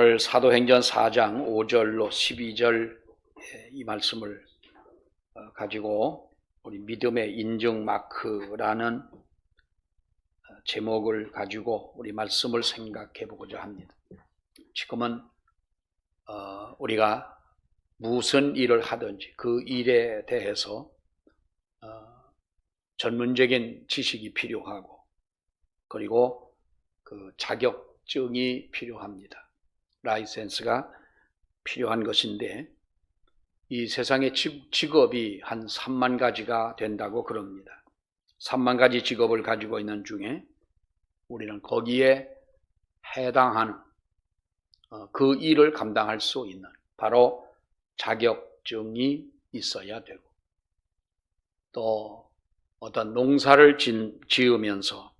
오늘 사도행전 4장 5절로 12절 이 말씀을 가지고 우리 믿음의 인증 마크라는 제목을 가지고 우리 말씀을 생각해 보고자 합니다. 지금은 우리가 무슨 일을 하든지 그 일에 대해서 전문적인 지식이 필요하고 그리고 그 자격증이 필요합니다. 라이센스가 필요한 것인데 이 세상의 직업이 한 3만 가지가 된다고 그럽니다. 3만 가지 직업을 가지고 있는 중에 우리는 거기에 해당하는 그 일을 감당할 수 있는 바로 자격증이 있어야 되고 또 어떤 농사를 지으면서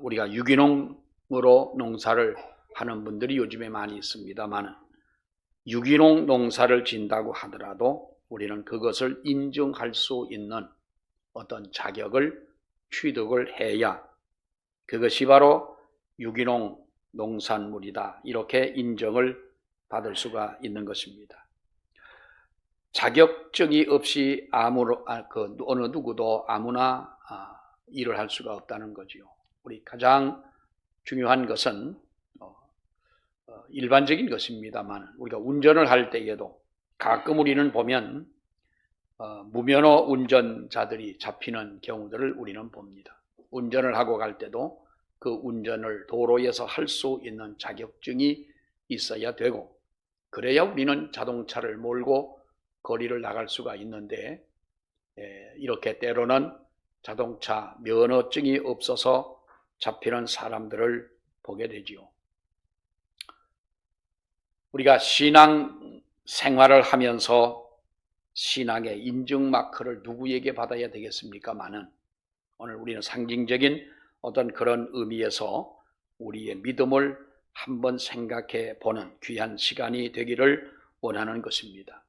우리가 유기농으로 농사를 하는 분들이 요즘에 많이 있습니다만 유기농 농사를 짓는다고 하더라도 우리는 그것을 인증할 수 있는 어떤 자격을 취득을 해야 그것이 바로 유기농 농산물이다 이렇게 인정을 받을 수가 있는 것입니다. 자격증이 없이 어느 누구도 아무나 일을 할 수가 없다는 거지요. 우리 가장 중요한 것은 일반적인 것입니다만 우리가 운전을 할 때에도 가끔 우리는 보면 무면허 운전자들이 잡히는 경우들을 우리는 봅니다. 운전을 하고 갈 때도 그 운전을 도로에서 할 수 있는 자격증이 있어야 되고 그래야 우리는 자동차를 몰고 거리를 나갈 수가 있는데 이렇게 때로는 자동차 면허증이 없어서 잡히는 사람들을 보게 되지요. 우리가 신앙 생활을 하면서 신앙의 인증 마크를 누구에게 받아야 되겠습니까마는 오늘 우리는 상징적인 어떤 그런 의미에서 우리의 믿음을 한번 생각해 보는 귀한 시간이 되기를 원하는 것입니다.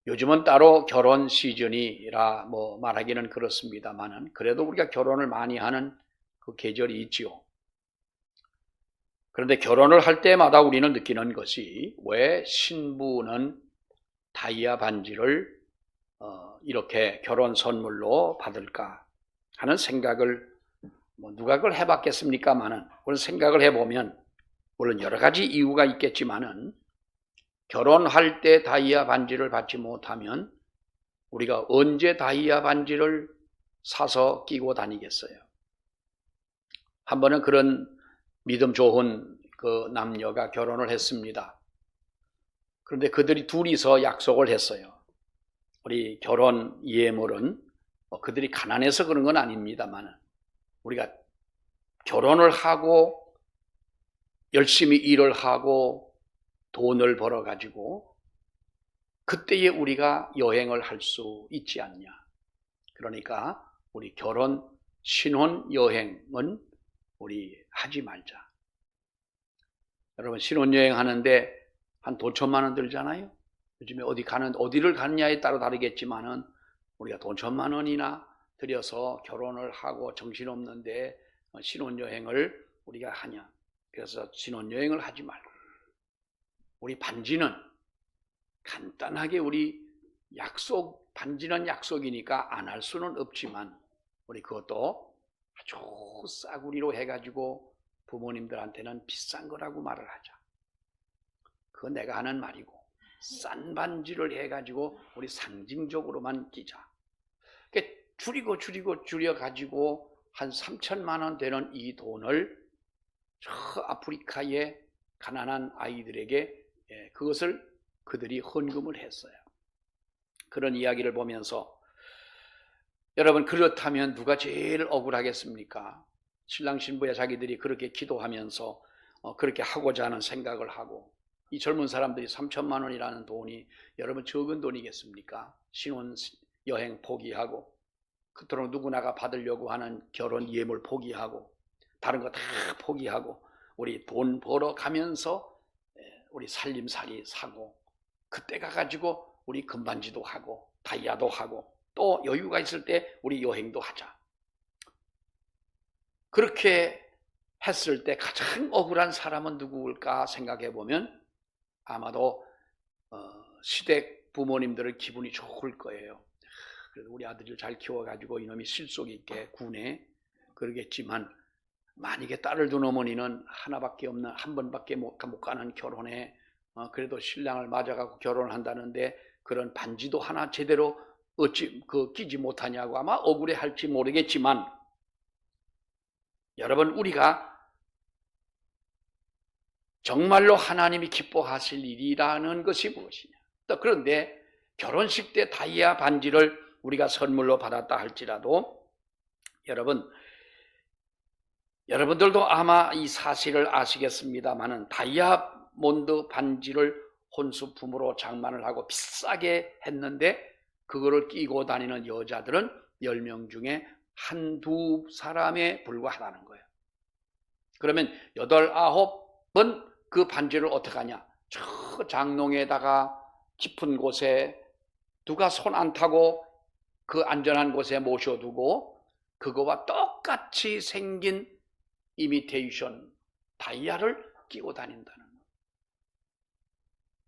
요즘은 따로 결혼 시즌이라 말하기는 그렇습니다만은 그래도 우리가 결혼을 많이 하는 그 계절이 있지요. 그런데 결혼을 할 때마다 우리는 느끼는 것이 왜 신부는 다이아 반지를 이렇게 결혼 선물로 받을까 하는 생각을 누가 그걸 해봤겠습니까마는 그런 생각을 해보면 물론 여러 가지 이유가 있겠지만은 결혼할 때 다이아 반지를 받지 못하면 우리가 언제 다이아 반지를 사서 끼고 다니겠어요? 한 번은 그런 믿음 좋은 그 남녀가 결혼을 했습니다. 그런데 그들이 둘이서 약속을 했어요. 우리 결혼 예물은 그들이 가난해서 그런 건 아닙니다만 우리가 결혼을 하고 열심히 일을 하고 돈을 벌어가지고 그때에 우리가 여행을 할 수 있지 않냐. 그러니까 우리 결혼 신혼 여행은 우리 하지 말자. 여러분 신혼여행 하는데 한 돈 1,000만 원 들잖아요. 요즘에 어디를 가느냐에 따라 다르겠지만은 우리가 돈 1,000만 원이나 들여서 결혼을 하고 정신없는데 신혼여행을 우리가 하냐. 그래서 신혼여행을 하지 말고 우리 반지는 간단하게 우리 반지는 약속이니까 안 할 수는 없지만 우리 그것도 아주 싸구리로 해가지고 부모님들한테는 비싼 거라고 말을 하자. 그건 내가 하는 말이고 싼 반지를 해가지고 우리 상징적으로만 끼자. 줄여가지고 한 3,000만 원 되는 이 돈을 저 아프리카의 가난한 아이들에게 그것을 그들이 헌금을 했어요. 그런 이야기를 보면서 여러분 그렇다면 누가 제일 억울하겠습니까? 신랑 신부야 자기들이 그렇게 기도하면서 그렇게 하고자 하는 생각을 하고 이 젊은 사람들이 3,000만 원이라는 돈이 여러분 적은 돈이겠습니까? 신혼여행 포기하고 그토록 누구나가 받으려고 하는 결혼 예물 포기하고 다른 거 다 포기하고 우리 돈 벌어 가면서 우리 살림살이 사고 그때 가가지고 우리 금반지도 하고 다이아도 하고 또 여유가 있을 때 우리 여행도 하자. 그렇게 했을 때 가장 억울한 사람은 누구일까 생각해 보면 아마도 시댁 부모님들의 기분이 좋을 거예요. 그래도 우리 아들을 잘 키워가지고 이놈이 실속 있게 군에 그러겠지만, 만약에 딸을 둔 어머니는 하나밖에 없는, 한 번밖에 못 가는 결혼에 그래도 신랑을 맞아가고 결혼을 한다는데 그런 반지도 하나 제대로 어찌 끼지 못하냐고 아마 억울해할지 모르겠지만, 여러분, 우리가 정말로 하나님이 기뻐하실 일이라는 것이 무엇이냐? 또 그런데 결혼식 때 다이아 반지를 우리가 선물로 받았다 할지라도, 여러분들도 아마 이 사실을 아시겠습니다마는 다이아몬드 반지를 혼수품으로 장만을 하고 비싸게 했는데 그거를 끼고 다니는 여자들은 10명 중에 한두 사람에 불과하다는 거예요. 그러면 8, 9번 그 반지를 어떻게 하냐? 저 장롱에다가 깊은 곳에 누가 손 안 타고 그 안전한 곳에 모셔두고 그거와 똑같이 생긴 이미테이션 다이아를 끼고 다닌다는 거예요.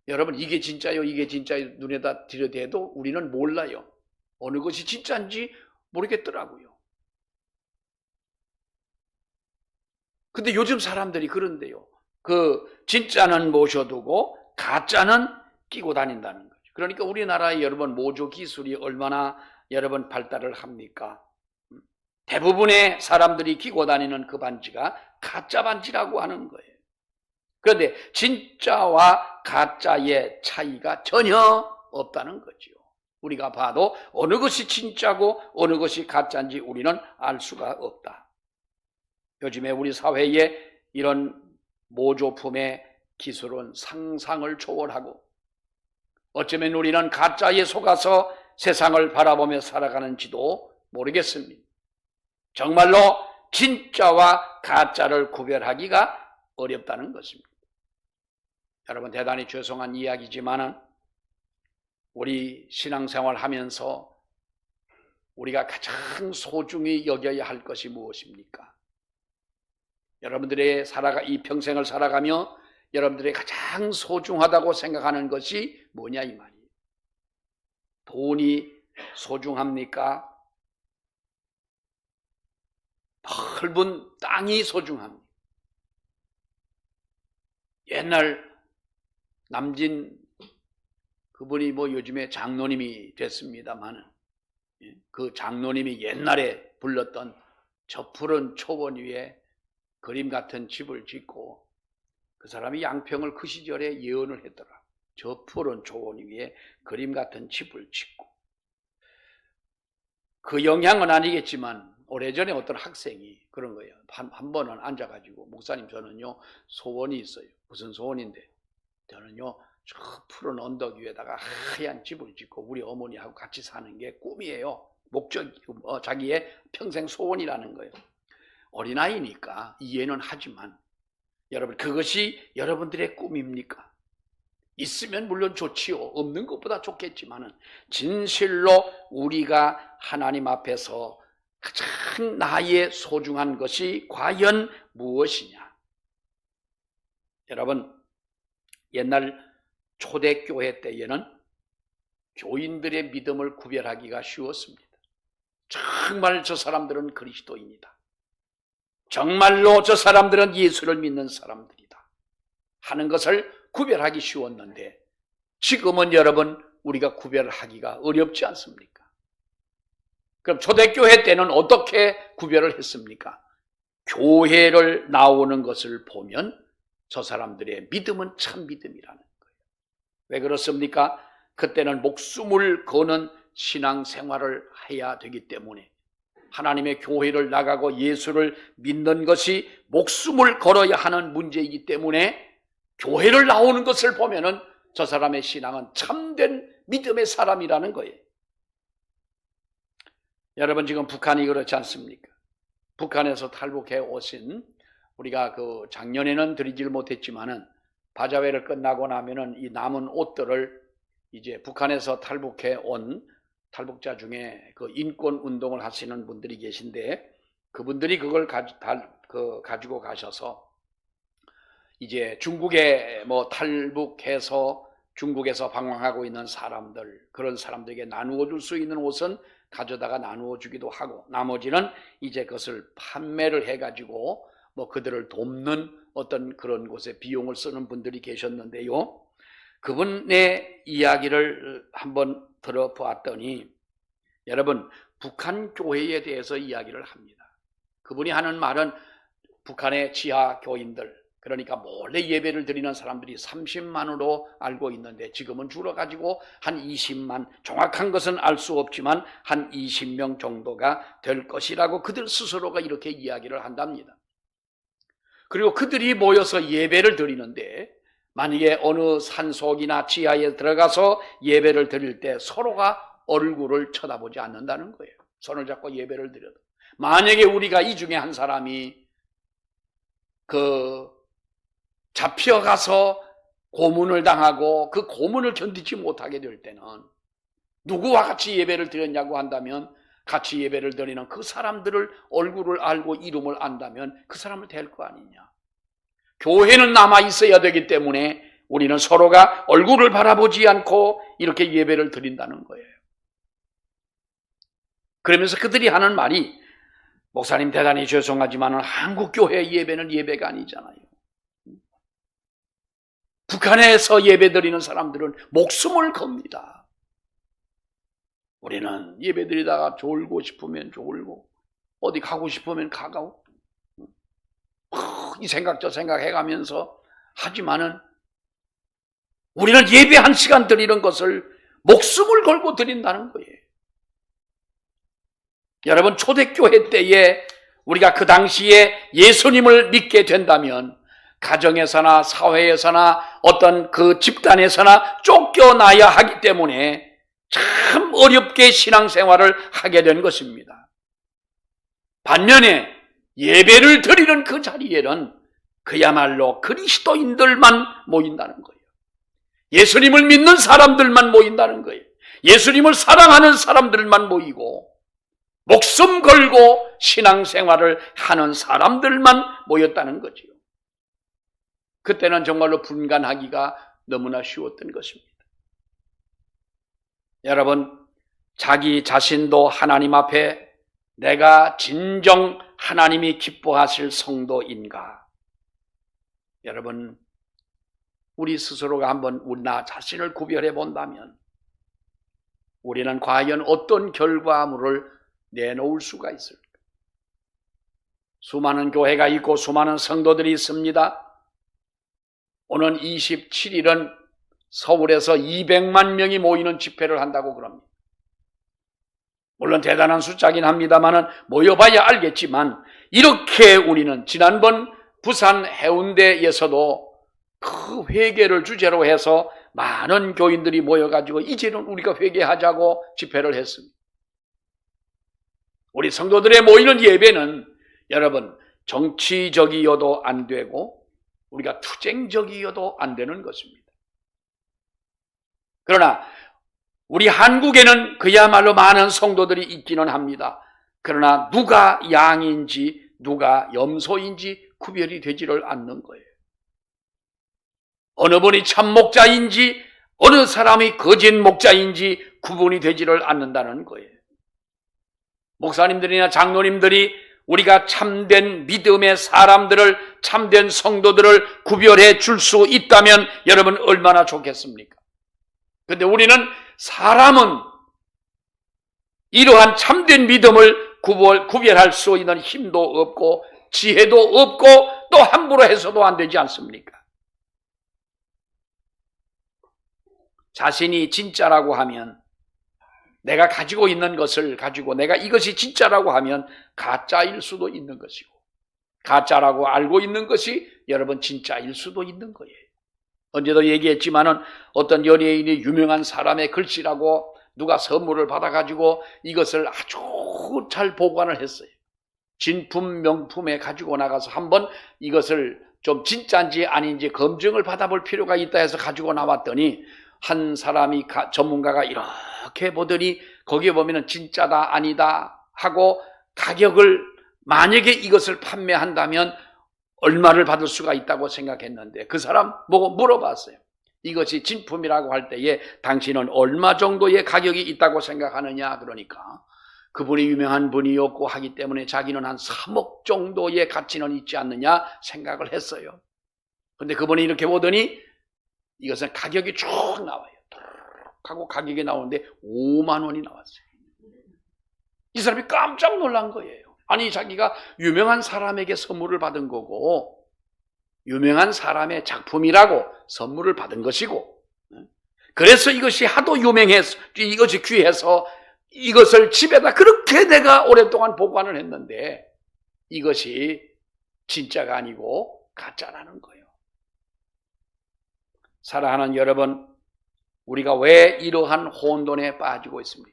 여러분, 이게 진짜요, 이게 진짜요 눈에다 들여대도 우리는 몰라요. 어느 것이 진짜인지 모르겠더라고요. 근데 요즘 사람들이 그런데요, 진짜는 모셔두고 가짜는 끼고 다닌다는 거죠. 그러니까 우리나라의 여러분 모조 기술이 얼마나 여러분 발달을 합니까? 대부분의 사람들이 끼고 다니는 그 반지가 가짜 반지라고 하는 거예요. 그런데 진짜와 가짜의 차이가 전혀 없다는 거죠. 우리가 봐도 어느 것이 진짜고 어느 것이 가짜인지 우리는 알 수가 없다. 요즘에 우리 사회에 이런 모조품의 기술은 상상을 초월하고, 어쩌면 우리는 가짜에 속아서 세상을 바라보며 살아가는지도 모르겠습니다. 정말로 진짜와 가짜를 구별하기가 어렵다는 것입니다. 여러분, 대단히 죄송한 이야기지만은 우리 신앙생활 하면서 우리가 가장 소중히 여겨야 할 것이 무엇입니까? 여러분들의 이 평생을 살아가며 여러분들이 가장 소중하다고 생각하는 것이 뭐냐 이 말이에요. 돈이 소중합니까? 넓은 땅이 소중합니다. 옛날 남진 그분이 요즘에 장로님이 됐습니다만, 그 장로님이 옛날에 불렀던 저 푸른 초원 위에 그림 같은 집을 짓고, 그 사람이 양평을 그 시절에 예언을 했더라. 저 푸른 초원 위에 그림 같은 집을 짓고. 그 영향은 아니겠지만 오래전에 어떤 학생이 그런 거예요. 한 번은 앉아가지고, 목사님 저는요 소원이 있어요. 무슨 소원인데? 저는요 저 푸른 언덕 위에다가 하얀 집을 짓고 우리 어머니하고 같이 사는 게 꿈이에요. 자기의 평생 소원이라는 거예요. 어린아이니까 이해는 하지만, 여러분, 그것이 여러분들의 꿈입니까? 있으면 물론 좋지요. 없는 것보다 좋겠지만은, 진실로 우리가 하나님 앞에서 가장 나의 소중한 것이 과연 무엇이냐? 여러분, 옛날 초대교회 때에는 교인들의 믿음을 구별하기가 쉬웠습니다. 정말 저 사람들은 그리스도인이다, 정말로 저 사람들은 예수를 믿는 사람들이다 하는 것을 구별하기 쉬웠는데, 지금은 여러분 우리가 구별하기가 어렵지 않습니까? 그럼 초대교회 때는 어떻게 구별을 했습니까? 교회를 나오는 것을 보면 저 사람들의 믿음은 참 믿음이라는 거예요. 왜 그렇습니까? 그때는 목숨을 거는 신앙생활을 해야 되기 때문에, 하나님의 교회를 나가고 예수를 믿는 것이 목숨을 걸어야 하는 문제이기 때문에, 교회를 나오는 것을 보면은 저 사람의 신앙은 참된 믿음의 사람이라는 거예요. 여러분, 지금 북한이 그렇지 않습니까? 북한에서 탈북해 오신, 우리가 작년에는 드리질 못했지만은 바자회를 끝나고 나면은 이 남은 옷들을 이제 북한에서 탈북해 온 탈북자 중에 인권 운동을 하시는 분들이 계신데, 그분들이 그걸 가지고 가셔서 이제 중국에 탈북해서 중국에서 방황하고 있는 사람들, 그런 사람들에게 나누어 줄 수 있는 옷은 가져다가 나누어 주기도 하고, 나머지는 이제 그것을 판매를 해가지고 그들을 돕는 어떤 그런 곳에 비용을 쓰는 분들이 계셨는데요. 그분의 이야기를 한번 들어보았더니, 여러분, 북한 교회에 대해서 이야기를 합니다. 그분이 하는 말은 북한의 지하 교인들, 그러니까 몰래 예배를 드리는 사람들이 30만으로 알고 있는데 지금은 줄어가지고 한 20만, 정확한 것은 알 수 없지만 한 20명 정도가 될 것이라고 그들 스스로가 이렇게 이야기를 한답니다. 그리고 그들이 모여서 예배를 드리는데, 만약에 어느 산속이나 지하에 들어가서 예배를 드릴 때 서로가 얼굴을 쳐다보지 않는다는 거예요. 손을 잡고 예배를 드려도. 만약에 우리가 이 중에 한 사람이 잡혀가서 고문을 당하고 그 고문을 견디지 못하게 될 때는 누구와 같이 예배를 드렸냐고 한다면, 같이 예배를 드리는 그 사람들을 얼굴을 알고 이름을 안다면 그 사람을 댈 거 아니냐. 교회는 남아 있어야 되기 때문에 우리는 서로가 얼굴을 바라보지 않고 이렇게 예배를 드린다는 거예요. 그러면서 그들이 하는 말이, 목사님 대단히 죄송하지만 한국 교회 예배는 예배가 아니잖아요. 북한에서 예배드리는 사람들은 목숨을 겁니다. 우리는 예배드리다가 졸고 싶으면 졸고, 어디 가고 싶으면 가고, 이 생각 저 생각 해가면서 하지만은 우리는 예배 한 시간 드리는 것을 목숨을 걸고 드린다는 거예요. 여러분, 초대교회 때에 우리가 그 당시에 예수님을 믿게 된다면 가정에서나 사회에서나 어떤 그 집단에서나 쫓겨나야 하기 때문에 참 어렵게 신앙생활을 하게 된 것입니다. 반면에 예배를 드리는 그 자리에는 그야말로 그리스도인들만 모인다는 거예요. 예수님을 믿는 사람들만 모인다는 거예요. 예수님을 사랑하는 사람들만 모이고 목숨 걸고 신앙생활을 하는 사람들만 모였다는 거지요. 그때는 정말로 분간하기가 너무나 쉬웠던 것입니다. 여러분, 자기 자신도 하나님 앞에 내가 진정 하나님이 기뻐하실 성도인가? 여러분, 우리 스스로가 한번 나 자신을 구별해 본다면 우리는 과연 어떤 결과물을 내놓을 수가 있을까? 수많은 교회가 있고 수많은 성도들이 있습니다. 오는 27일은 서울에서 200만 명이 모이는 집회를 한다고 그럽니다. 물론 대단한 숫자긴 합니다만 모여봐야 알겠지만, 이렇게 우리는 지난번 부산 해운대에서도 그 회개를 주제로 해서 많은 교인들이 모여가지고 이제는 우리가 회개하자고 집회를 했습니다. 우리 성도들의 모이는 예배는 여러분, 정치적이어도 안 되고 우리가 투쟁적이어도 안 되는 것입니다. 그러나 우리 한국에는 그야말로 많은 성도들이 있기는 합니다. 그러나 누가 양인지 누가 염소인지 구별이 되지를 않는 거예요. 어느 분이 참 목자인지 어느 사람이 거짓 목자인지 구분이 되지를 않는다는 거예요. 목사님들이나 장로님들이 우리가 참된 믿음의 사람들을, 참된 성도들을 구별해 줄 수 있다면 여러분 얼마나 좋겠습니까? 그런데 우리는 사람은 이러한 참된 믿음을 구별할 수 있는 힘도 없고 지혜도 없고 또 함부로 해서도 안 되지 않습니까? 자신이 진짜라고 하면, 내가 가지고 있는 것을 가지고 내가 이것이 진짜라고 하면 가짜일 수도 있는 것이고, 가짜라고 알고 있는 것이 여러분 진짜일 수도 있는 거예요. 언제도 얘기했지만은 어떤 연예인이 유명한 사람의 글씨라고 누가 선물을 받아가지고 이것을 아주 잘 보관을 했어요. 진품 명품에 가지고 나가서 한번 이것을 좀 진짜인지 아닌지 검증을 받아볼 필요가 있다 해서 가지고 나왔더니 한 사람이 전문가가 이렇게 보더니 거기에 보면은 진짜다 아니다 하고 가격을 만약에 이것을 판매한다면 얼마를 받을 수가 있다고 생각했는데 그 사람 보고 물어봤어요. 이것이 진품이라고 할 때에 당신은 얼마 정도의 가격이 있다고 생각하느냐? 그러니까 그분이 유명한 분이었고 하기 때문에 자기는 한 3억 정도의 가치는 있지 않느냐 생각을 했어요. 그런데 그분이 이렇게 보더니 이것은 가격이 쭉 나와요. 하고 가격이 나오는데 5만 원이 나왔어요. 이 사람이 깜짝 놀란 거예요. 아니, 자기가 유명한 사람에게 선물을 받은 거고 유명한 사람의 작품이라고 선물을 받은 것이고, 그래서 이것이 하도 유명해서, 이것이 귀해서 이것을 집에다 그렇게 내가 오랫동안 보관을 했는데 이것이 진짜가 아니고 가짜라는 거예요. 사랑하는 여러분, 우리가 왜 이러한 혼돈에 빠지고 있습니까?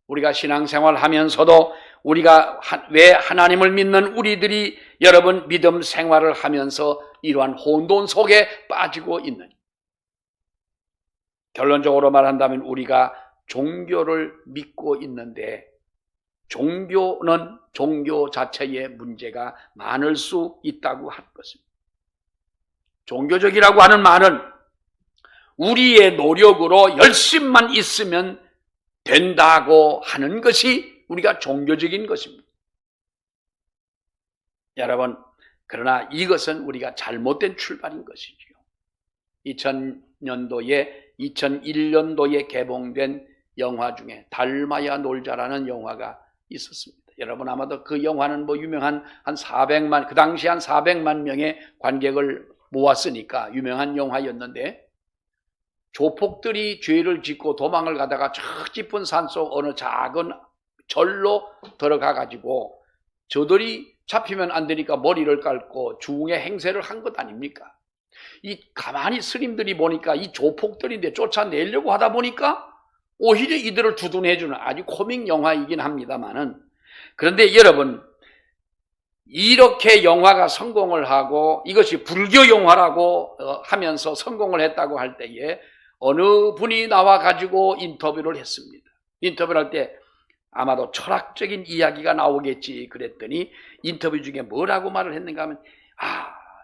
우리가 신앙생활 하면서도 우리가 왜 하나님을 믿는 우리들이 여러분 믿음 생활을 하면서 이러한 혼돈 속에 빠지고 있느냐? 결론적으로 말한다면 우리가 종교를 믿고 있는데 종교는 종교 자체의 문제가 많을 수 있다고 하는 것입니다. 종교적이라고 하는 말은 우리의 노력으로 열심만 있으면 된다고 하는 것이 우리가 종교적인 것입니다. 여러분, 그러나 이것은 우리가 잘못된 출발인 것이지요. 2001년도에 개봉된 영화 중에 달마야 놀자라는 영화가 있었습니다. 여러분 아마도 그 영화는 유명한 한 400만, 그 당시 한 400만 명의 관객을 모았으니까 유명한 영화였는데, 조폭들이 죄를 짓고 도망을 가다가 저 깊은 산속 어느 작은 절로 들어가 가지고 저들이 잡히면 안 되니까 머리를 깔고 중의 행세를 한 것 아닙니까? 이 가만히 스님들이 보니까 이 조폭들인데 쫓아내려고 하다 보니까 오히려 이들을 두둔해주는 아주 코믹 영화이긴 합니다만은, 그런데 여러분, 이렇게 영화가 성공을 하고 이것이 불교 영화라고 하면서 성공을 했다고 할 때에 어느 분이 나와 가지고 인터뷰를 했습니다. 인터뷰를 할 때 아마도 철학적인 이야기가 나오겠지 그랬더니 인터뷰 중에 뭐라고 말을 했는가 하면,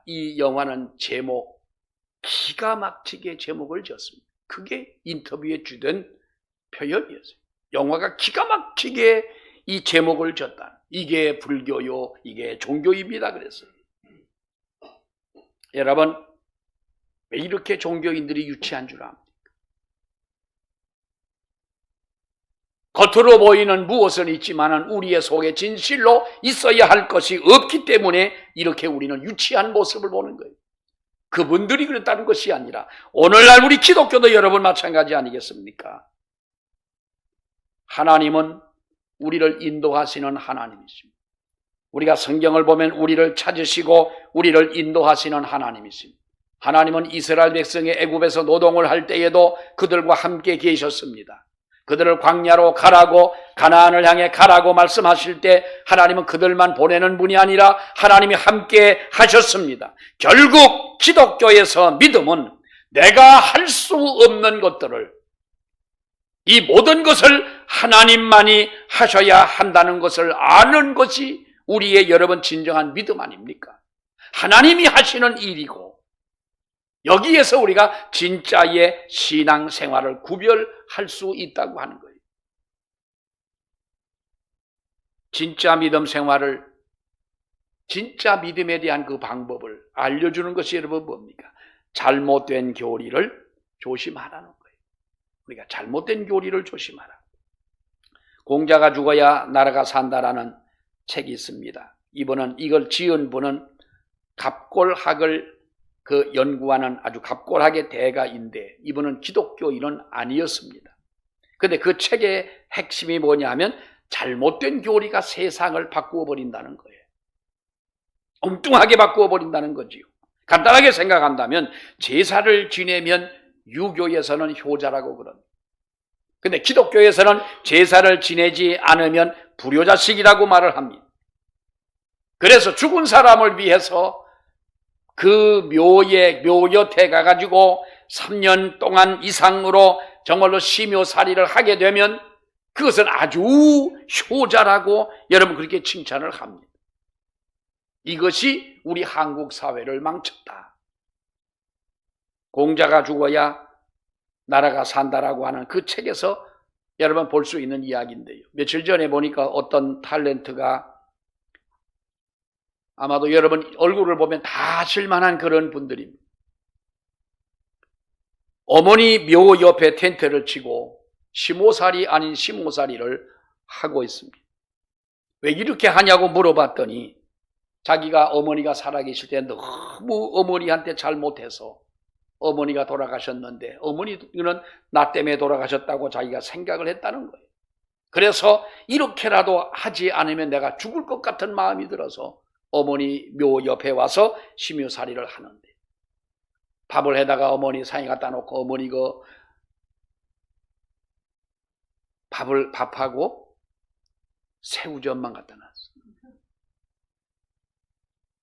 이 영화는 제목 기가 막히게 제목을 지었습니다. 그게 인터뷰에 주된 표현이었어요. 영화가 기가 막히게 이 제목을 지었다. 이게 불교요, 이게 종교입니다 그랬어요. 여러분, 왜 이렇게 종교인들이 유치한 줄 압니까? 겉으로 보이는 무엇은 있지만 우리의 속에 진실로 있어야 할 것이 없기 때문에 이렇게 우리는 유치한 모습을 보는 거예요. 그분들이 그랬다는 것이 아니라 오늘날 우리 기독교도 여러분 마찬가지 아니겠습니까? 하나님은 우리를 인도하시는 하나님이십니다. 우리가 성경을 보면 우리를 찾으시고 우리를 인도하시는 하나님이십니다. 하나님은 이스라엘 백성의 애굽에서 노동을 할 때에도 그들과 함께 계셨습니다. 그들을 광야로 가라고, 가나안을 향해 가라고 말씀하실 때 하나님은 그들만 보내는 분이 아니라 하나님이 함께 하셨습니다. 결국 기독교에서 믿음은 내가 할 수 없는 것들을, 이 모든 것을 하나님만이 하셔야 한다는 것을 아는 것이 우리의 여러분 진정한 믿음 아닙니까? 하나님이 하시는 일이고 여기에서 우리가 진짜의 신앙생활을 구별할 수 있다고 하는 거예요. 진짜 믿음 생활을, 진짜 믿음에 대한 그 방법을 알려주는 것이 여러분 뭡니까? 잘못된 교리를 조심하라는 거예요. 우리가 잘못된 교리를 조심하라. 공자가 죽어야 나라가 산다라는 책이 있습니다. 이걸 지은 분은 갑골학을 연구하는 아주 갑골학의 대가인데 이분은 기독교인은 아니었습니다. 그런데 그 책의 핵심이 뭐냐면 잘못된 교리가 세상을 바꾸어 버린다는 거예요. 엉뚱하게 바꾸어 버린다는 거지요. 간단하게 생각한다면 제사를 지내면 유교에서는 효자라고 그럽니다. 근데 기독교에서는 제사를 지내지 않으면 불효자식이라고 말을 합니다. 그래서 죽은 사람을 위해서 그 묘여태 가가지고 3년 동안 이상으로 정말로 심요살이를 하게 되면 그것은 아주 효자라고 여러분 그렇게 칭찬을 합니다. 이것이 우리 한국 사회를 망쳤다. 공자가 죽어야 나라가 산다라고 하는 그 책에서 여러분 볼 수 있는 이야기인데요. 며칠 전에 보니까 어떤 탤런트가, 아마도 여러분 얼굴을 보면 다 아실만한 그런 분들입니다. 어머니 묘 옆에 텐트를 치고 시모살이 아닌 시모살이를 하고 있습니다. 왜 이렇게 하냐고 물어봤더니 자기가 어머니가 살아계실 때 너무 어머니한테 잘못해서 어머니가 돌아가셨는데 어머니는 나 때문에 돌아가셨다고 자기가 생각을 했다는 거예요. 그래서 이렇게라도 하지 않으면 내가 죽을 것 같은 마음이 들어서 어머니 묘 옆에 와서 심유살이를 하는데, 밥을 해다가 어머니 상에 갖다 놓고 어머니 그 밥하고 새우젓만 갖다 놨어.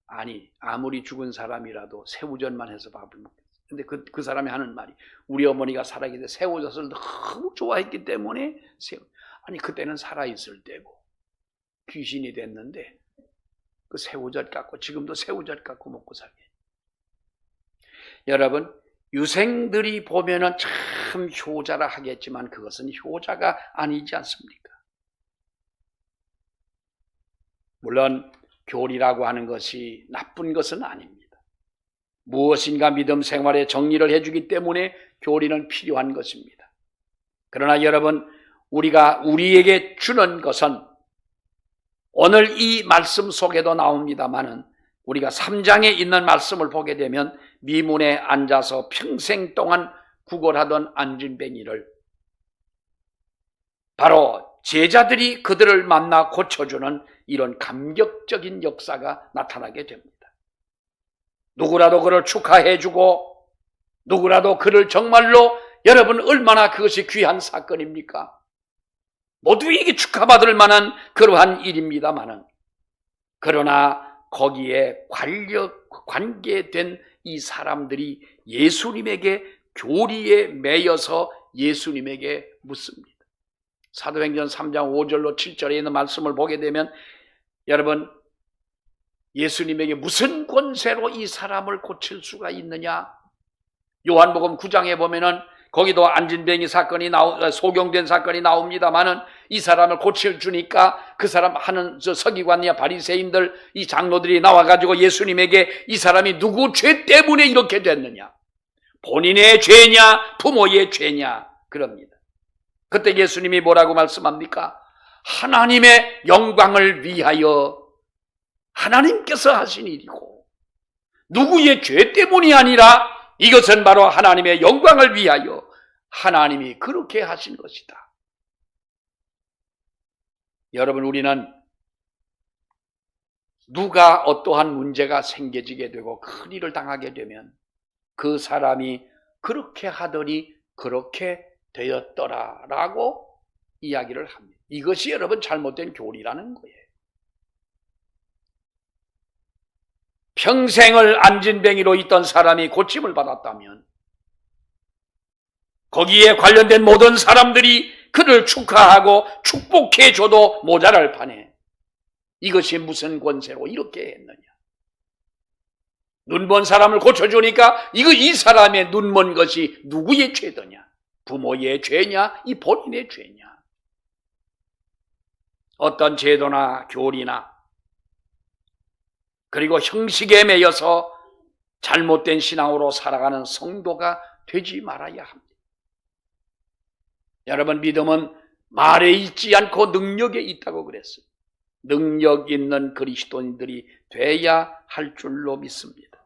아니, 아무리 죽은 사람이라도 새우젓만 해서 밥을 먹겠어. 근데 그 사람이 하는 말이, 우리 어머니가 살아계실 때 새우젓을 너무 좋아했기 때문에 아니, 그때는 살아있을 때고 귀신이 됐는데 그 새우젓 갖고 지금도 새우젓 갖고 먹고 살게. 여러분, 유생들이 보면은 참 효자라 하겠지만 그것은 효자가 아니지 않습니까? 물론 교리라고 하는 것이 나쁜 것은 아닙니다. 무엇인가 믿음 생활에 정리를 해주기 때문에 교리는 필요한 것입니다. 그러나 여러분, 우리가 우리에게 주는 것은 오늘 이 말씀 속에도 나옵니다마는 우리가 3장에 있는 말씀을 보게 되면 미문에 앉아서 평생 동안 구걸하던 안진뱅이를 바로 제자들이 그들을 만나 고쳐주는 이런 감격적인 역사가 나타나게 됩니다. 누구라도 그를 축하해주고 누구라도 그를 정말로, 여러분 얼마나 그것이 귀한 사건입니까? 모두에게 축하받을 만한 그러한 일입니다마는, 그러나 거기에 관계된 이 사람들이 예수님에게 교리에 매여서 예수님에게 묻습니다. 사도행전 3장 5절로 7절에 있는 말씀을 보게 되면 여러분, 예수님에게 무슨 권세로 이 사람을 고칠 수가 있느냐? 요한복음 9장에 보면은 거기도 안진뱅이 사건이 소경된 사건이 나옵니다만은 이 사람을 고쳐주니까 그 사람 하는 서기관이야 바리새인들, 이 장로들이 나와가지고 예수님에게 이 사람이 누구 죄 때문에 이렇게 됐느냐? 본인의 죄냐? 부모의 죄냐? 그럽니다. 그때 예수님이 뭐라고 말씀합니까? 하나님의 영광을 위하여 하나님께서 하신 일이고, 누구의 죄 때문이 아니라 이것은 바로 하나님의 영광을 위하여 하나님이 그렇게 하신 것이다. 여러분, 우리는 누가 어떠한 문제가 생겨지게 되고 큰일을 당하게 되면 그 사람이 그렇게 하더니 그렇게 되었더라라고 이야기를 합니다. 이것이 여러분 잘못된 교리라는 거예요. 평생을 안진뱅이로 있던 사람이 고침을 받았다면 거기에 관련된 모든 사람들이 그를 축하하고 축복해줘도 모자랄 판에 이것이 무슨 권세로 이렇게 했느냐? 눈먼 사람을 고쳐주니까 이 사람의 눈먼 것이 누구의 죄더냐? 부모의 죄냐? 이 본인의 죄냐? 어떤 제도나 교리나 그리고 형식에 매여서 잘못된 신앙으로 살아가는 성도가 되지 말아야 합니다. 여러분, 믿음은 말에 있지 않고 능력에 있다고 그랬어요. 능력 있는 그리스도인들이 돼야 할 줄로 믿습니다.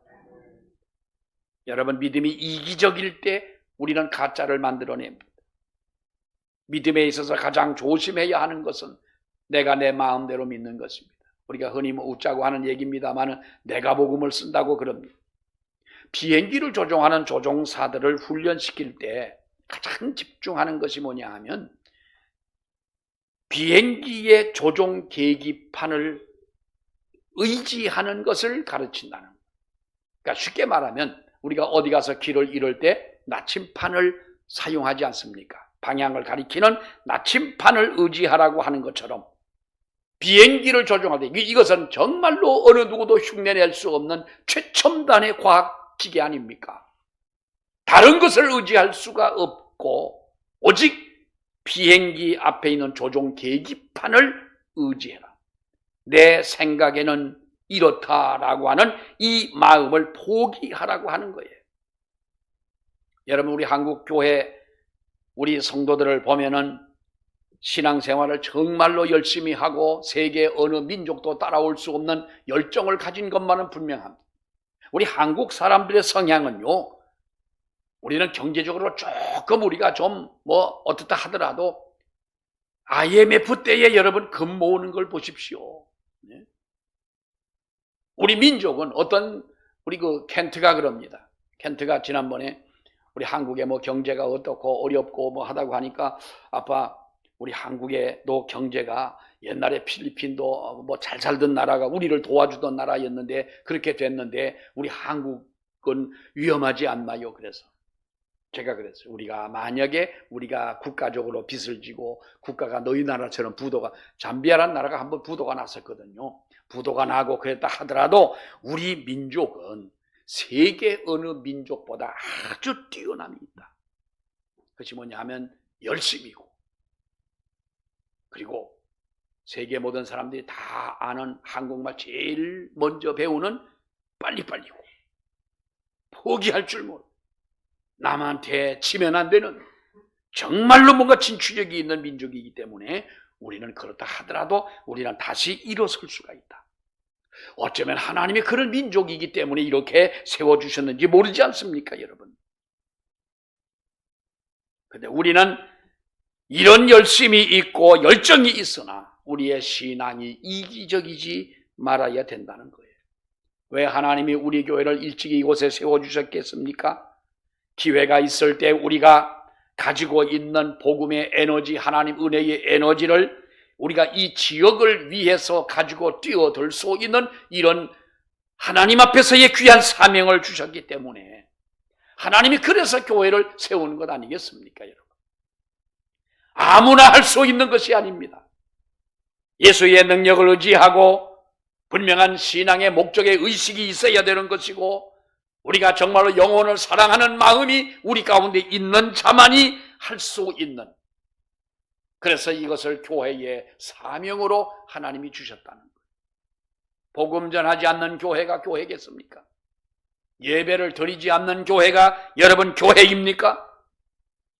여러분, 믿음이 이기적일 때 우리는 가짜를 만들어냅니다. 믿음에 있어서 가장 조심해야 하는 것은 내가 내 마음대로 믿는 것입니다. 우리가 흔히 웃자고 하는 얘기입니다만 내가 복음을 쓴다고 그럽니다. 비행기를 조종하는 조종사들을 훈련시킬 때 가장 집중하는 것이 뭐냐 하면 비행기의 조종 계기판을 의지하는 것을 가르친다는 거예요. 그러니까 쉽게 말하면 우리가 어디 가서 길을 잃을 때 나침판을 사용하지 않습니까? 방향을 가리키는 나침판을 의지하라고 하는 것처럼 비행기를 조종하다. 이것은 정말로 어느 누구도 흉내낼 수 없는 최첨단의 과학 기계 아닙니까? 다른 것을 의지할 수가 없고 오직 비행기 앞에 있는 조종 계기판을 의지해라. 내 생각에는 이렇다라고 하는 이 마음을 포기하라고 하는 거예요. 여러분, 우리 한국 교회 우리 성도들을 보면은 신앙생활을 정말로 열심히 하고 세계 어느 민족도 따라올 수 없는 열정을 가진 것만은 분명합니다. 우리 한국 사람들의 성향은요, 우리는 경제적으로 조금 우리가 좀 어떻다 하더라도 IMF 때에 여러분 금 모으는 걸 보십시오. 우리 민족은 우리 켄트가 그럽니다. 켄트가 지난번에 우리 한국의 경제가 어떻고 어렵고 하다고 하니까 아빠, 우리 한국에도 경제가 옛날에 필리핀도 잘 살던 나라가 우리를 도와주던 나라였는데 그렇게 됐는데 우리 한국은 위험하지 않나요? 그래서 제가 그랬어요. 만약에 우리가 국가적으로 빚을 지고 국가가 너희 나라처럼 잠비아라는 나라가 한번 부도가 났었거든요. 부도가 나고 그랬다 하더라도 우리 민족은 세계 어느 민족보다 아주 뛰어남이 있다. 그것이 뭐냐면 열심이고, 그리고 세계 모든 사람들이 다 아는 한국말 제일 먼저 배우는 빨리빨리고, 포기할 줄 모르고, 남한테 치면 안 되는 정말로 뭔가 진취력이 있는 민족이기 때문에 우리는 그렇다 하더라도 우리는 다시 일어설 수가 있다. 어쩌면 하나님이 그런 민족이기 때문에 이렇게 세워주셨는지 모르지 않습니까, 여러분? 근데 우리는 이런 열심이 있고 열정이 있으나 우리의 신앙이 이기적이지 말아야 된다는 거예요. 왜 하나님이 우리 교회를 일찍 이곳에 세워주셨겠습니까? 기회가 있을 때 우리가 가지고 있는 복음의 에너지, 하나님 은혜의 에너지를 우리가 이 지역을 위해서 가지고 뛰어들 수 있는 이런 하나님 앞에서의 귀한 사명을 주셨기 때문에 하나님이 그래서 교회를 세우는 것 아니겠습니까, 여러분? 아무나 할 수 있는 것이 아닙니다. 예수의 능력을 의지하고 분명한 신앙의 목적의 의식이 있어야 되는 것이고, 우리가 정말로 영혼을 사랑하는 마음이 우리 가운데 있는 자만이 할 수 있는, 그래서 이것을 교회의 사명으로 하나님이 주셨다는 거예요. 복음 전하지 않는 교회가 교회겠습니까? 예배를 드리지 않는 교회가 여러분 교회입니까?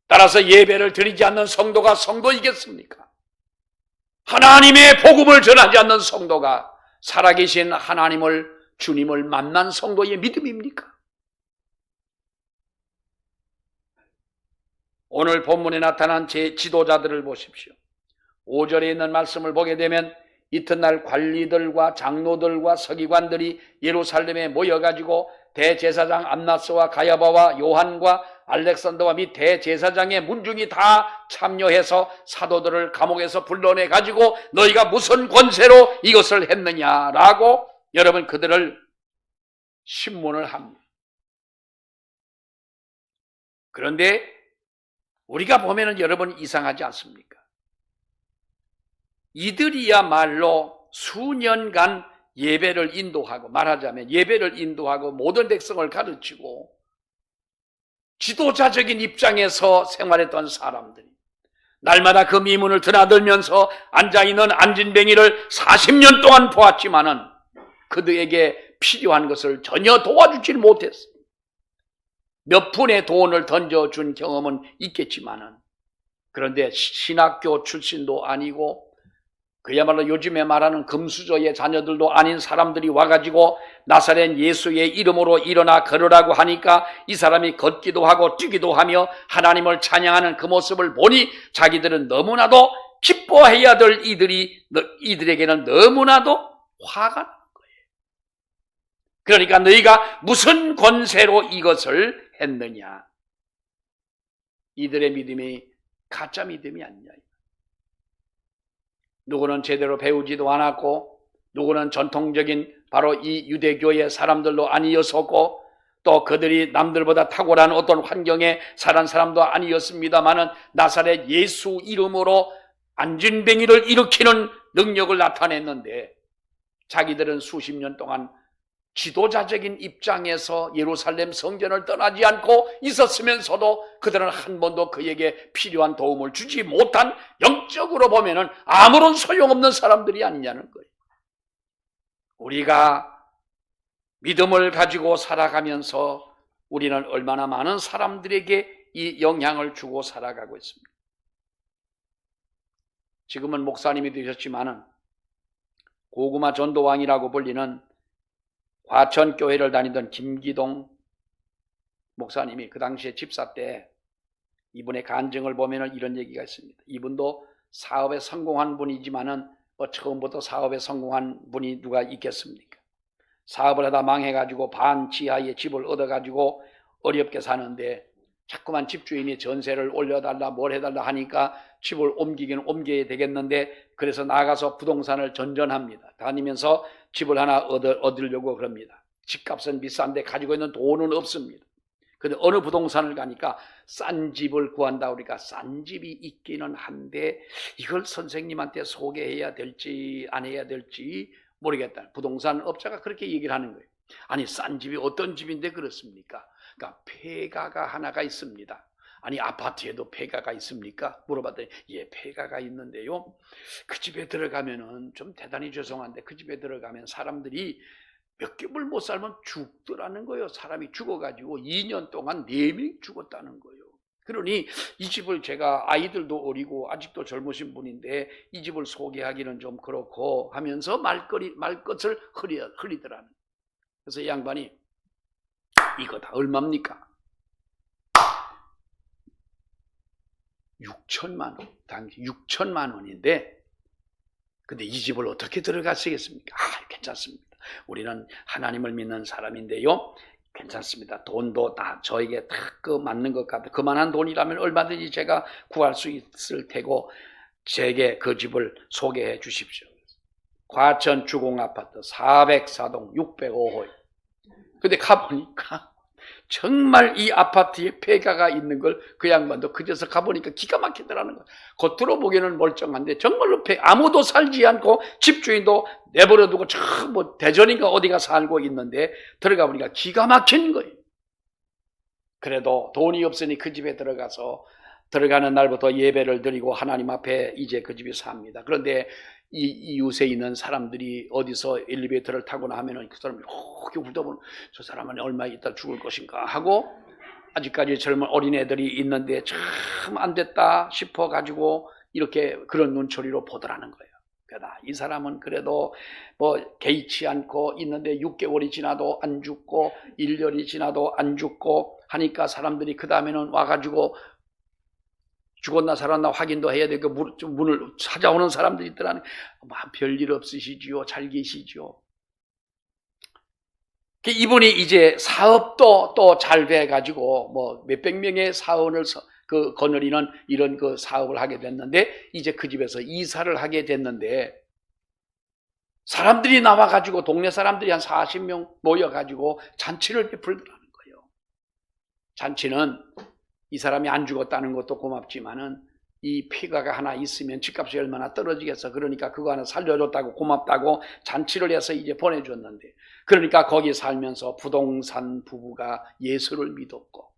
따라서 예배를 드리지 않는 성도가 성도이겠습니까? 하나님의 복음을 전하지 않는 성도가 살아계신 주님을 만난 성도의 믿음입니까? 오늘 본문에 나타난 제 지도자들을 보십시오. 5절에 있는 말씀을 보게 되면 이튿날 관리들과 장로들과 서기관들이 예루살렘에 모여가지고 대제사장 안나스와 가야바와 요한과 알렉산더와 및 대제사장의 문중이 다 참여해서 사도들을 감옥에서 불러내가지고 너희가 무슨 권세로 이것을 했느냐라고 여러분 그들을 신문을 합니다. 그런데 우리가 보면은 여러분 이상하지 않습니까? 이들이야말로 수년간 예배를 인도하고, 말하자면 예배를 인도하고 모든 백성을 가르치고 지도자적인 입장에서 생활했던 사람들이 날마다 그 미문을 드나들면서 앉아있는 안진뱅이를 40년 동안 보았지만은 그들에게 필요한 것을 전혀 도와주질 못했어요. 몇 푼의 돈을 던져준 경험은 있겠지만은, 그런데 신학교 출신도 아니고 그야말로 요즘에 말하는 금수저의 자녀들도 아닌 사람들이 와가지고 나사렛 예수의 이름으로 일어나 걸으라고 하니까 이 사람이 걷기도 하고 뛰기도 하며 하나님을 찬양하는 그 모습을 보니 자기들은 너무나도 기뻐해야 될 이들에게는 너무나도 화가 나는 거예요. 그러니까 너희가 무슨 권세로 이것을 했느냐? 이들의 믿음이 가짜 믿음이 아니냐. 누구는 제대로 배우지도 않았고, 누구는 전통적인 바로 이 유대교의 사람들도 아니었었고, 또 그들이 남들보다 탁월한 어떤 환경에 살은 사람도 아니었습니다만은 나사렛 예수 이름으로 안진뱅이를 일으키는 능력을 나타냈는데 자기들은 수십 년 동안 지도자적인 입장에서 예루살렘 성전을 떠나지 않고 있었으면서도 그들은 한 번도 그에게 필요한 도움을 주지 못한, 영적으로 보면은 아무런 소용없는 사람들이 아니냐는 거예요. 우리가 믿음을 가지고 살아가면서 우리는 얼마나 많은 사람들에게 이 영향을 주고 살아가고 있습니다. 지금은 목사님이 되셨지만은 고구마 전도왕이라고 불리는 과천교회를 다니던 김기동 목사님이 그 당시에 집사 때 이분의 간증을 보면 이런 얘기가 있습니다. 이분도 사업에 성공한 분이지만은 처음부터 사업에 성공한 분이 누가 있겠습니까? 사업을 하다 망해가지고 반 지하에 집을 얻어가지고 어렵게 사는데 자꾸만 집주인이 전세를 올려달라 뭘 해달라 하니까 집을 옮기긴 옮겨야 되겠는데, 그래서 나가서 부동산을 전전합니다. 다니면서 집을 하나 얻으려고 그럽니다. 집값은 비싼데 가지고 있는 돈은 없습니다. 근데 어느 부동산을 가니까 싼 집을 구한다. 우리가 싼 집이 있기는 한데 이걸 선생님한테 소개해야 될지 안 해야 될지 모르겠다. 부동산 업자가 그렇게 얘기를 하는 거예요. 아니, 싼 집이 어떤 집인데 그렇습니까? 그러니까 폐가가 하나가 있습니다. 아니, 아파트에도 폐가가 있습니까? 물어봤더니 예, 폐가가 있는데요, 그 집에 들어가면은, 좀 대단히 죄송한데 그 집에 들어가면 사람들이 몇 개월 못 살면 죽더라는 거예요. 사람이 죽어가지고 2년 동안 4명이 죽었다는 거예요. 그러니 이 집을, 제가 아이들도 어리고 아직도 젊으신 분인데 이 집을 소개하기는 좀 그렇고 하면서 말끝을 흐리더라는 거예요. 그래서 이 양반이 이거 다 얼마입니까? 6천만 원. 당시 6천만 원인데, 근데 이 집을 어떻게 들어가시겠습니까? 괜찮습니다. 우리는 하나님을 믿는 사람인데요, 괜찮습니다. 돈도 다 저에게 다 맞는 것 같아요. 그만한 돈이라면 얼마든지 제가 구할 수 있을 테고 제게 그 집을 소개해 주십시오. 과천 주공아파트 404동 605호. 근데 가보니까 정말 이 아파트에 폐가가 있는 걸 그 양반도 그제서 가보니까 기가 막히더라는 거예요. 겉으로 보기에는 멀쩡한데 정말로 아무도 살지 않고 집주인도 내버려두고 뭐 대전인가 어디가 살고 있는데 들어가 보니까 기가 막힌 거예요. 그래도 돈이 없으니 그 집에 들어가는 날부터 예배를 드리고 하나님 앞에 이제 그 집에 삽니다. 그런데 이 이웃에 있는 사람들이 어디서 엘리베이터를 타거나 하면은 그 사람이 이렇게 울다보면 저 사람은 얼마 있다 죽을 것인가 하고, 아직까지 젊은 어린애들이 있는데 참 안 됐다 싶어 가지고 이렇게 그런 눈초리로 보더라는 거예요. 그러나 이 사람은 그래도 뭐 개의치 않고 있는데 6개월이 지나도 안 죽고 1년이 지나도 안 죽고 하니까 사람들이 그 다음에는 와가지고 죽었나 살았나 확인도 해야 되고 문을 찾아오는 사람들이 있더라니. 별일 없으시지요? 잘 계시지요? 이분이 이제 사업도 또 잘 돼가지고 뭐 몇백 명의 사원을 거느리는 이런 그 사업을 하게 됐는데, 이제 그 집에서 이사를 하게 됐는데 사람들이 나와가지고 동네 사람들이 한 40명 모여가지고 잔치를 베풀더라는 거예요. 잔치는 이 사람이 안 죽었다는 것도 고맙지만은 이 폐가가 하나 있으면 집값이 얼마나 떨어지겠어. 그러니까 그거 하나 살려줬다고 고맙다고 잔치를 해서 이제 보내줬는데, 그러니까 거기 살면서 부동산 부부가 예수를 믿었고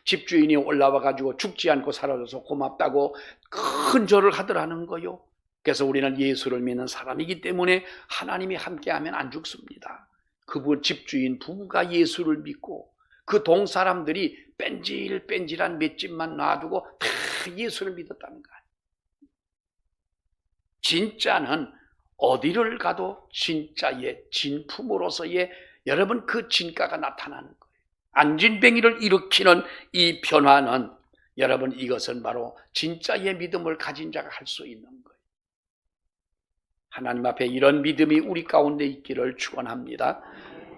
집주인이 올라와가지고 죽지 않고 살아줘서 고맙다고 큰 절을 하더라는 거요. 그래서 우리는 예수를 믿는 사람이기 때문에 하나님이 함께하면 안 죽습니다. 그분 집주인 부부가 예수를 믿고 그 동 사람들이 뺀질뺀질한 맷집만 놔두고 다 예수를 믿었다는 거예요. 진짜는 어디를 가도 진짜의 진품으로서의 여러분 그 진가가 나타나는 거예요. 안진뱅이를 일으키는 이 변화는 여러분, 이것은 바로 진짜의 믿음을 가진 자가 할 수 있는 거예요. 하나님 앞에 이런 믿음이 우리 가운데 있기를 축원합니다.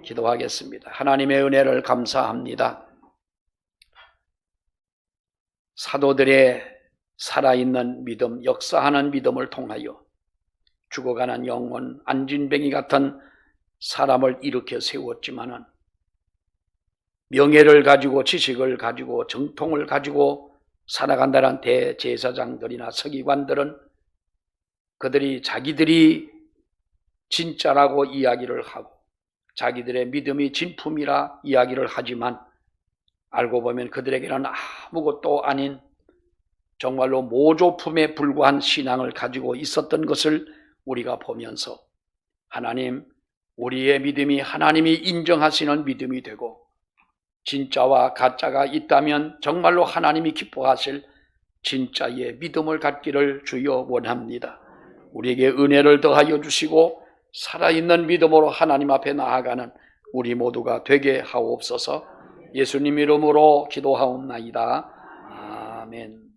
기도하겠습니다. 하나님의 은혜를 감사합니다. 사도들의 살아있는 믿음, 역사하는 믿음을 통하여 죽어가는 영혼 안진뱅이 같은 사람을 일으켜 세웠지만은 명예를 가지고 지식을 가지고 정통을 가지고 살아간다는 대제사장들이나 서기관들은 그들이 자기들이 진짜라고 이야기를 하고 자기들의 믿음이 진품이라 이야기를 하지만 알고 보면 그들에게는 아무것도 아닌 정말로 모조품에 불과한 신앙을 가지고 있었던 것을 우리가 보면서 하나님, 우리의 믿음이 하나님이 인정하시는 믿음이 되고 진짜와 가짜가 있다면 정말로 하나님이 기뻐하실 진짜의 믿음을 갖기를 주여 원합니다. 우리에게 은혜를 더하여 주시고 살아있는 믿음으로 하나님 앞에 나아가는 우리 모두가 되게 하옵소서. 예수님 이름으로 기도하옵나이다. 아멘.